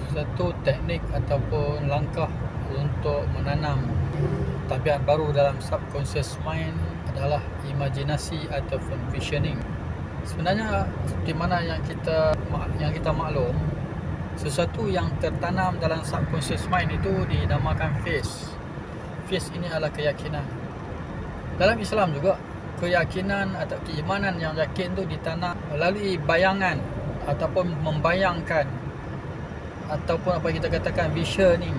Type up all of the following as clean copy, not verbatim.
satu teknik ataupun langkah untuk menanam tabiat baru dalam subconscious mind adalah imajinasi ataupun visioning. Sebenarnya seperti mana yang kita maklum, sesuatu yang tertanam dalam subconscious mind itu dinamakan faith. Faith ini adalah keyakinan. Dalam Islam juga, keyakinan atau keimanan yang yakin itu ditanam melalui bayangan ataupun membayangkan ataupun apa kita katakan visioning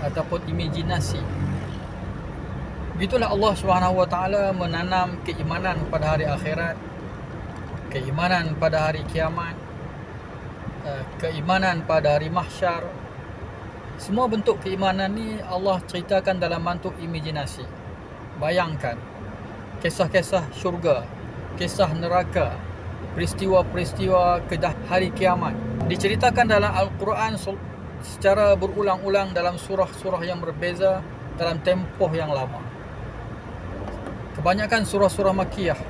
ataupun imajinasi. Begitulah Allah SWT menanam keimanan pada hari akhirat, keimanan pada hari kiamat, keimanan pada hari mahsyar. Semua bentuk keimanan ni Allah ceritakan dalam bentuk imajinasi. Bayangkan kisah-kisah syurga, kisah neraka, peristiwa-peristiwa kedah hari kiamat diceritakan dalam Al-Quran secara berulang-ulang dalam surah-surah yang berbeza dalam tempoh yang lama. Kebanyakan surah-surah Makkiyah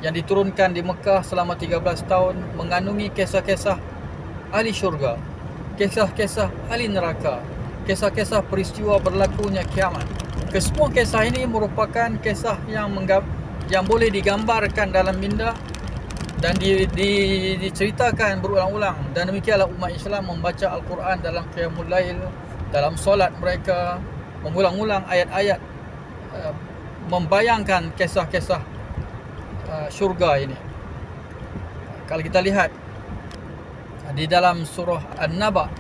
yang diturunkan di Mekah selama 13 tahun mengandungi kisah-kisah ahli syurga, kisah-kisah ahli neraka, kisah-kisah peristiwa berlakunya kiamat. Kesemua kisah ini merupakan kisah yang boleh digambarkan dalam minda dan diceritakan berulang-ulang. Dan demikianlah umat Islam membaca Al-Quran dalam Qiyamul Lail, dalam solat mereka, mengulang-ulang ayat-ayat, membayangkan kisah-kisah syurga ini. Kalau kita lihat di dalam surah An-Naba,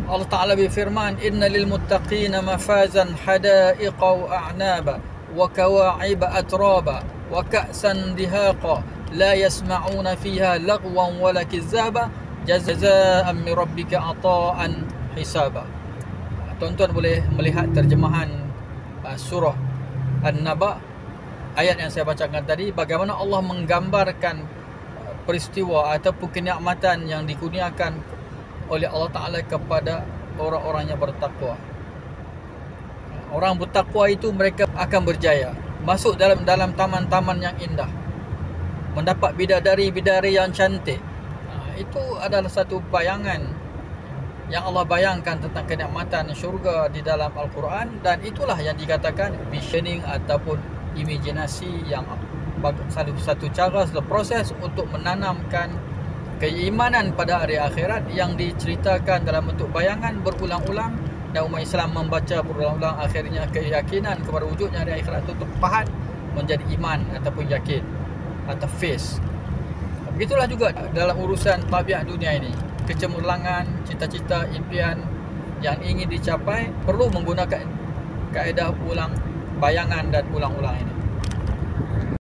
Allah Ta'ala berfirman, Inna lil muttaqina mafazan hadaiqa wa a'naba wa kawa'iba atraba wa ka'san dihaqa la yasma'una fiha lagwan wala kizaba jazaa'an min rabbika ata'an hisaba. Tuan-tuan boleh melihat terjemahan surah An-Naba, ayat yang saya bacakan tadi, bagaimana Allah menggambarkan peristiwa ataupun kenikmatan yang dikurniakan oleh Allah Ta'ala kepada orang-orang yang bertakwa. Orang bertakwa itu mereka akan berjaya masuk dalam taman-taman yang indah, mendapat bidadari-bidadari yang cantik. Itu adalah satu bayangan yang Allah bayangkan tentang kenikmatan syurga di dalam Al-Quran, dan itulah yang dikatakan visioning ataupun imajinasi, yang satu cara, satu proses untuk menanamkan keimanan pada hari akhirat yang diceritakan dalam bentuk bayangan berulang-ulang, dan umat Islam membaca berulang-ulang, akhirnya keyakinan kepada wujudnya hari akhirat itu terpahat menjadi iman ataupun yakin atau faith. Begitulah juga dalam urusan tabiat dunia ini. Kecemerlangan, cita-cita, impian yang ingin dicapai perlu menggunakan kaedah ulang bayangan dan ulang-ulang ini.